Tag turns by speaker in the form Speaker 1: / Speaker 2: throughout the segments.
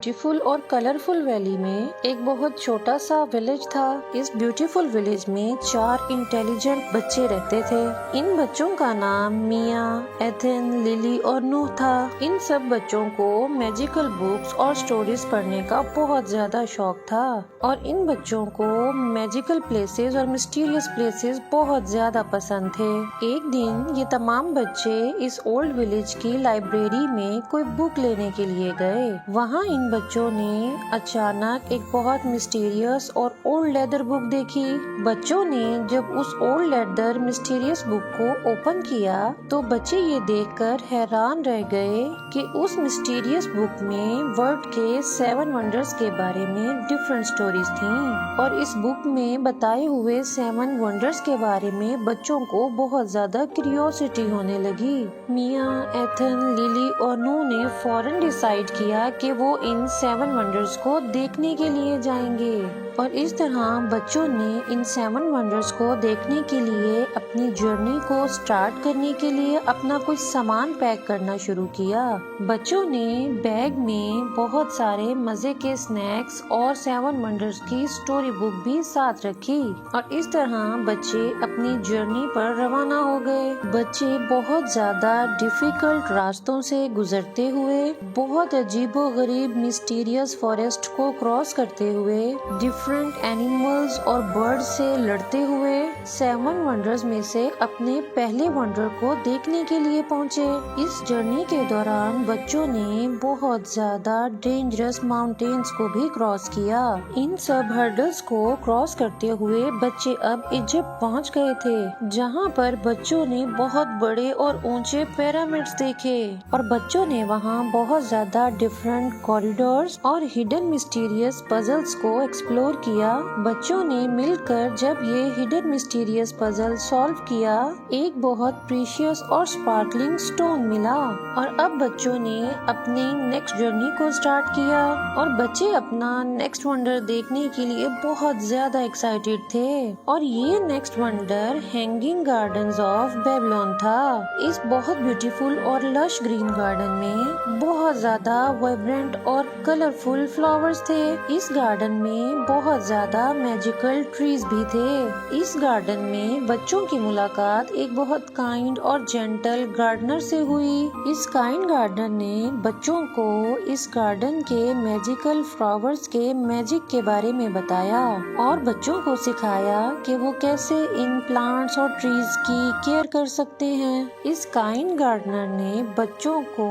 Speaker 1: Beautiful और colourful valley में एक बहुत छोटा सा विलेज था। इस ब्यूटीफुल विलेज में 4 इंटेलिजेंट बच्चे रहते थे। इन बच्चों का नाम मिया, एथन, लिली और नूह था। इन सब बच्चों को मैजिकल बुक्स और स्टोरीज पढ़ने का बहुत ज्यादा शौक था और इन बच्चों को मैजिकल प्लेसेस और मिस्टीरियस प्लेसेस बहुत ज्यादा पसंद थे। एक दिन ये तमाम बच्चे इस ओल्ड विलेज की लाइब्रेरी में कोई बुक लेने के लिए गए। वहाँ इन बच्चों ने अचानक एक बहुत मिस्टीरियस और ओल्ड लेदर बुक देखी। बच्चों ने जब उस ओल्ड लेदर मिस्टीरियस बुक को ओपन किया तो बच्चे ये देखकर हैरान रह गए कि उस मिस्टीरियस बुक में वर्ल्ड के 7 वंडर्स के बारे में डिफरेंट स्टोरीज थीं और इस बुक में बताए हुए 7 वंडर्स के बारे में बच्चों को बहुत ज्यादा क्यूरियोसिटी होने लगी। मिया, एथन, लिली और नू ने फौरन डिसाइड किया कि वो इन 7 वंडर्स को देखने के लिए जाएंगे और इस तरह बच्चों ने इन 7 वंडर्स को देखने के लिए अपनी जर्नी को स्टार्ट करने के लिए अपना कुछ सामान पैक करना शुरू किया। बच्चों ने बैग में बहुत सारे मजे के स्नैक्स और 7 वंडर्स की स्टोरी बुक भी साथ रखी और इस तरह बच्चे अपनी जर्नी पर रवाना हो गए। बच्चे बहुत ज्यादा डिफिकल्ट रास्तों से गुजरते हुए, बहुत अजीबोगरीब मिस्टीरियस फॉरेस्ट को क्रॉस करते हुए, डिफरेंट एनिमल्स और बर्ड से लड़ते हुए 7 वंडर्स में से अपने पहले वंडर को देखने के लिए पहुँचे। इस जर्नी के दौरान बच्चों ने बहुत ज्यादा डेंजरस माउंटेन्स को भी क्रॉस किया। इन सब हर्डल्स को क्रॉस करते हुए बच्चे अब इजिप्ट पहुँच गए थे, जहाँ पर बच्चों ने बहुत बड़े और ऊंचे पिरामिड्स देखे और बच्चों ने वहाँ बहुत ज्यादा डिफरेंट कॉरिडोर्स और हिडन मिस्टीरियस पजल्स को एक्सप्लोर किया। बच्चों ने मिलकर जब ये हिडन मिस्टीरियस पजल सॉल्व किया, एक बहुत प्रीशियस और स्पार्कलिंग स्टोन मिला और अब बच्चों ने अपनी नेक्स्ट जर्नी को स्टार्ट किया और बच्चे अपना नेक्स्ट वंडर देखने के लिए बहुत ज्यादा एक्साइटेड थे और ये next wonder hanging gardens of Babylon था। इस बहुत ब्यूटीफुल और लश ग्रीन गार्डन में बहुत ज्यादा वाइब्रेंट और कलरफुल फ्लावर्स थे। इस गार्डन में बहुत ज्यादा मैजिकल ट्रीज भी थे। इस गार्डन में बच्चों की मुलाकात एक बहुत काइंड और जेंटल गार्डनर से हुई। इस काइंड गार्डनर ने बच्चों को इस गार्डन के मैजिकल फ्लावर्स के मैजिक के बारे में बताया और बच्चों को सिखाया कि वो कैसे इन प्लांट्स और ट्रीज की केयर कर सकते हैं। इस काइंड गार्डनर ने बच्चों को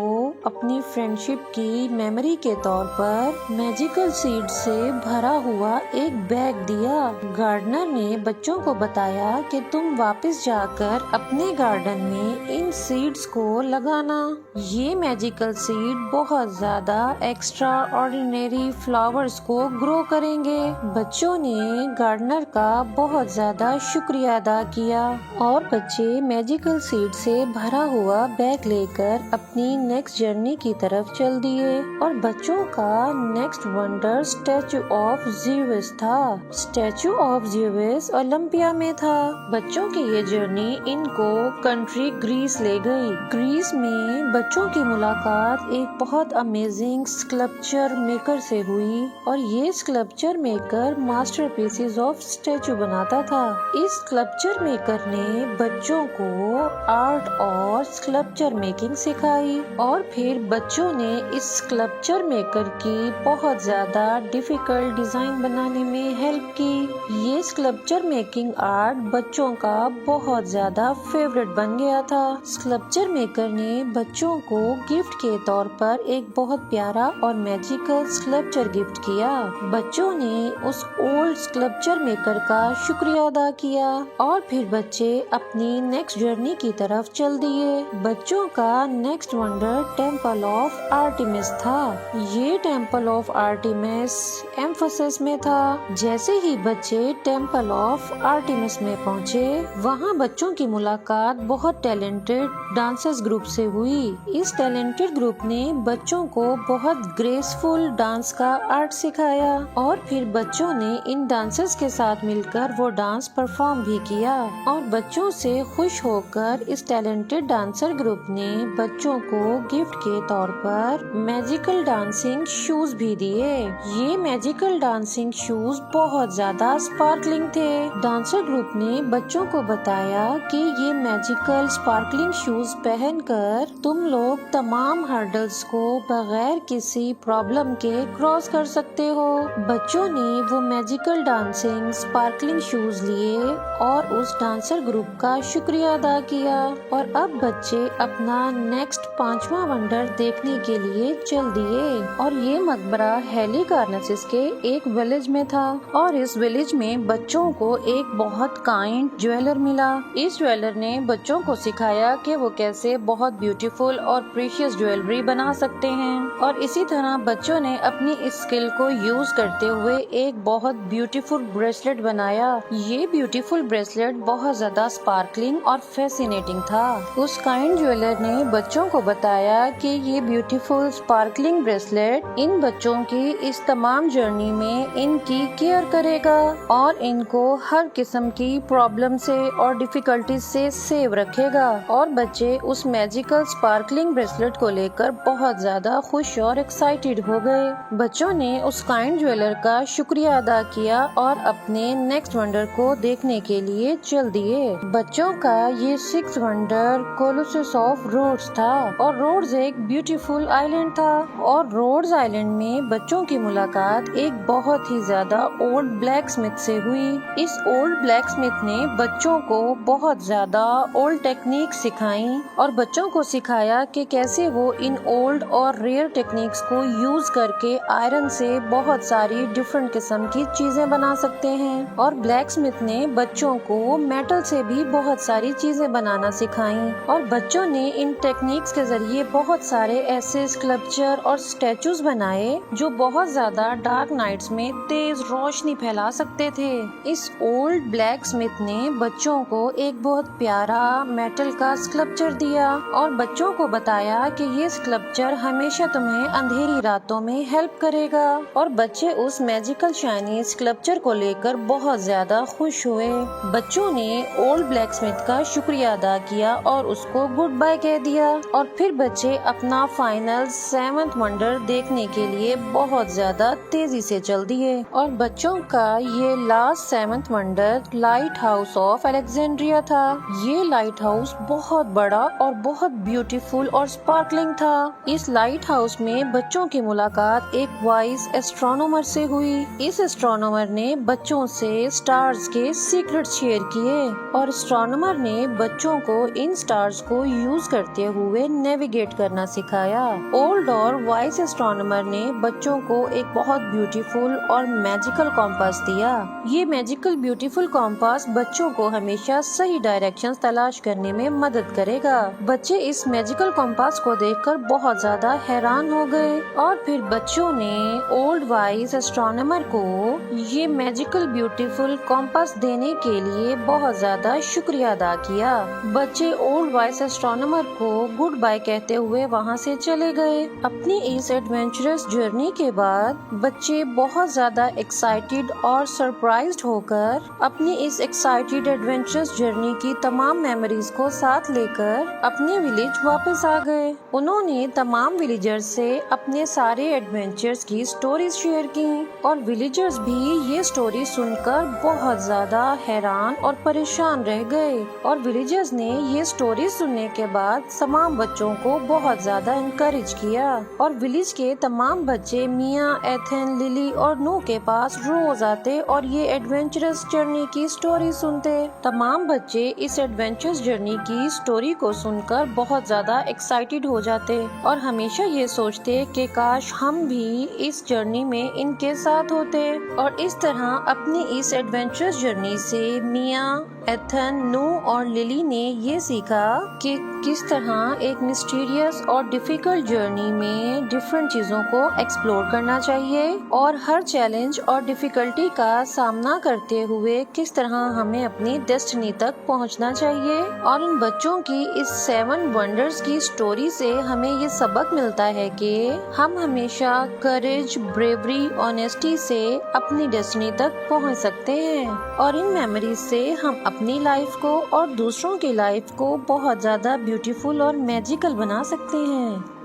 Speaker 1: अपनी फ्रेंडशिप की मेमोरी के तौर पर मैजिकल सीड से भरा हुआ एक बैग दिया। गार्डनर ने बच्चों को बताया कि तुम वापस जाकर अपने गार्डन में इन सीड्स को लगाना। ये मैजिकल सीड बहुत ज्यादा एक्स्ट्रा ऑर्डिनरी फ्लावर्स को ग्रो करेंगे। बच्चों ने गार्डनर का बहुत ज्यादा शुक्रिया अदा किया और बच्चे मैजिकल सीड से भरा हुआ बैग लेकर अपनी नेक्स्ट जर्नी की तरफ चल दिए और बच्चों का next wonder statue of Zeus था। स्टैचू ऑफ ज़ीउस ओलंपिया में था। बच्चों की ये जर्नी इनको कंट्री ग्रीस ले गई। ग्रीस में बच्चों की मुलाकात एक बहुत अमेजिंग स्कल्पचर मेकर से हुई और ये sculpture maker masterpieces of statute बनाता था। इस स्कल्पचर मेकर ने बच्चों को आर्ट और स्कल्पचर मेकिंग सिखाई और फिर बच्चों ने इस स्कल्पचर मेकर की बहुत ज्यादा डिफिकल्ट डिजाइन बनाने में हेल्प की। ये स्कल्पचर मेकिंग आर्ट बच्चों का बहुत ज्यादा फेवरेट बन गया था। स्कल्पचर मेकर ने बच्चों को गिफ्ट के तौर पर एक बहुत प्यारा और मैजिकल स्कल्पचर गिफ्ट किया। बच्चों ने उस ओल्ड स्कल्पचर मेकर का शुक्रिया अदा किया और फिर बच्चे अपनी नेक्स्ट जर्नी की तरफ चल दिए। बच्चों का next wonder temple of Artemis था। ये टेम्पल ऑफ आर्टेमिस एम्फिसस में था। जैसे ही बच्चे टेम्पल ऑफ आर्टेमिस में पहुँचे, वहाँ बच्चों की मुलाकात बहुत टैलेंटेड डांसर्स ग्रुप से हुई। इस टैलेंटेड ग्रुप ने बच्चों को बहुत ग्रेसफुल डांस का आर्ट सिखाया और फिर बच्चों ने इन डांसर्स के साथ मिलकर वो डांस परफॉर्म भी किया और बच्चों से खुश होकर इस टैलेंटेड डांसर ग्रुप ने बच्चों को गिफ्ट के तौर पर मैजिकल डांस ڈانسنگ شوز بھی دیے۔ یہ میجیکل ڈانسنگ شوز بہت زیادہ اسپارکلنگ تھے۔ ڈانسر گروپ نے بچوں کو بتایا کہ یہ میجیکل اسپارکلنگ شوز پہن کر تم لوگ تمام ہرڈلز کو بغیر کسی پرابلم کے کراس کر سکتے ہو۔ بچوں نے وہ میجیکل ڈانسنگ اسپارکلنگ شوز لیے اور اس ڈانسر گروپ کا شکریہ ادا کیا، اور اب بچے اپنا نیکسٹ 5واں ونڈر دیکھنے کے لیے چل دیے۔ اور یہ مقبرہ ہیلی کارنسس کے ایک ولیج میں تھا، اور اس ولیج میں بچوں کو ایک بہت کائنڈ جویلر ملا۔ اس جویلر نے بچوں کو سکھایا کہ وہ کیسے بہت بیوٹیفل اور پریشیس جویلری بنا سکتے ہیں، اور اسی طرح بچوں نے اپنی اسکل کو یوز کرتے ہوئے ایک بہت بیوٹیفل بریسلیٹ بنایا۔ یہ بیوٹیفل بریسلیٹ بہت زیادہ اسپارکلنگ اور فیسینیٹنگ تھا۔ اس کائنڈ جویلر نے بچوں کو بتایا کہ یہ بیوٹیفل اسپارکلنگ بریسلیٹ ان بچوں کی اس تمام جرنی میں ان کی کیئر کرے گا اور ان کو ہر قسم کی پرابلم سے اور ڈیفیکلٹیز سے سیو رکھے گا، اور بچے اس میجیکل اسپارکلنگ بریسلیٹ کو لے کر بہت زیادہ خوش اور ایکسائٹیڈ ہو گئے۔ بچوں نے اس کائنڈ جویلر کا شکریہ ادا کیا اور اپنے نیکسٹ ونڈر کو دیکھنے کے لیے چل دیے۔ بچوں کا یہ 6 ونڈر کولوسس آف روڈز تھا، اور روڈز ایک بیوٹیفل آئیلینڈ تھا، اور روڈز آئیلینڈ میں بچوں کی ملاقات ایک بہت ہی زیادہ اولڈ بلیک اسمتھ سے ہوئی۔ اس اولڈ بلیک اسمتھ نے بچوں کو بہت زیادہ اولڈ ٹیکنیک سکھائیں اور بچوں کو سکھایا کہ کیسے وہ ان اولڈ اور ریئر ٹیکنیکس کو یوز کر کے آئرن سے بہت ساری ڈفرنٹ قسم کی چیزیں بنا سکتے ہیں، اور بلیک اسمتھ نے بچوں کو میٹل سے بھی بہت ساری چیزیں بنانا سکھائیں، اور بچوں نے ان ٹیکنیکس کے ذریعے بہت سارے ایسے اسکلپچر اور اسٹیچوز بنائے جو بہت زیادہ ڈارک نائٹس میں تیز روشنی پھیلا سکتے تھے۔ اس اولڈ بلیک اسمتھ نے بچوں کو ایک بہت پیارا میٹل کا اسکلپچر دیا اور بچوں کو بتایا کہ یہ اسکلپچر ہمیشہ تمہیں اندھیری راتوں میں ہیلپ کرے گا، اور بچے اس میجیکل شائنی اسکلپچر کو لے کر بہت زیادہ خوش ہوئے۔ بچوں نے اولڈ بلیک اسمتھ کا شکریہ ادا کیا اور اس کو گڈ بائی کہہ دیا، اور پھر بچے اپنا فائنل 7th ونڈر دیکھنے کے لیے بہت زیادہ تیزی سے چل دیے، اور بچوں کا یہ last 7th wonder light house of Alexandria تھا۔ یہ لائٹ ہاؤس بہت بڑا اور بہت بیوٹیفل اور اسپارکلنگ تھا۔ اس لائٹ ہاؤس میں بچوں کی ملاقات ایک وائز ایسٹرونومر سے ہوئی۔ اس ایسٹرونومر نے بچوں سے اسٹارز کے سیکرٹ شیئر کیے، اور ایسٹرونومر نے بچوں کو ان اسٹارز کو یوز کرتے ہوئے نیویگیٹ کرنا سکھایا۔ اولڈ اور وائز ایسٹرونومر نے بچوں کو ایک بہت بیوٹیفل اور میجیکل کمپاس دیا۔ یہ میجیکل بیوٹیفل کمپاس بچوں کو ہمیشہ صحیح ڈائریکشنز تلاش کرنے میں مدد کرے گا۔ بچے اس میجیکل کمپاس کو دیکھ کر بہت زیادہ حیران ہو گئے، اور پھر بچوں نے اولڈ وائز ایسٹرونومر کو یہ میجیکل بیوٹیفل کمپاس دینے کے لیے بہت زیادہ شکریہ ادا کیا۔ بچے اولڈ وائز ایسٹرونومر کو گڈ بائی کہتے ہوئے وہاں سے چلے گئے۔ اپنی اس ایڈونچرس جرنی کے بعد بچے بہت زیادہ ایکسائٹیڈ اور سرپرائزڈ ہو کر اپنی اس ایکسائٹیڈ ایڈونچرس جرنی کی تمام میموریز کو ساتھ لے کر اپنے ولیج واپس آ گئے۔ انہوں نے تمام ولیجرز سے اپنے سارے ایڈونچرز کی سٹوریز شیئر کی، اور ولیجرز بھی یہ سٹوری سن کر بہت زیادہ حیران اور پریشان رہ گئے، اور ولیجرز نے یہ سٹوری سننے کے بعد تمام بچوں کو بہت زیادہ انکریج کیا، اور ولیج کے تمام بچے میاں، ایتھن، للی اور نو کے پاس روز آتے اور یہ ایڈونچرس جرنی کی سٹوری سنتے۔ تمام بچے اس ایڈونچرس جرنی کی سٹوری کو سن کر بہت زیادہ ایکسائٹیڈ ہو جاتے اور ہمیشہ یہ سوچتے کہ کاش ہم بھی اس جرنی میں ان کے ساتھ ہوتے، اور اس طرح اپنی اس ایڈونچرس جرنی سے میاں، ایتھن، نو اور للی نے یہ سیکھا کہ کس طرح ایک مسٹیریس اور ڈیفیکلٹ جرنی میں ڈفرینٹ چیزوں کو ایکسپلور کرنا چاہیے، اور ہر چیلنج اور ڈیفیکلٹی کا سامنا کرتے ہوئے کس طرح ہمیں اپنی ڈیسٹنی تک پہنچنا چاہیے۔ اور ان بچوں کی اس 7 ونڈرز کی سٹوری سے ہمیں یہ سبق ملتا ہے کہ ہم ہمیشہ کریج، بریوری، آنیسٹی سے اپنی ڈیسٹنی تک پہنچ سکتے ہیں، اور ان میموریز سے ہم اپنی لائف کو اور دوسروں کی لائف کو بہت زیادہ بیوٹیفل اور میجیکل بنا سکتے ہیں۔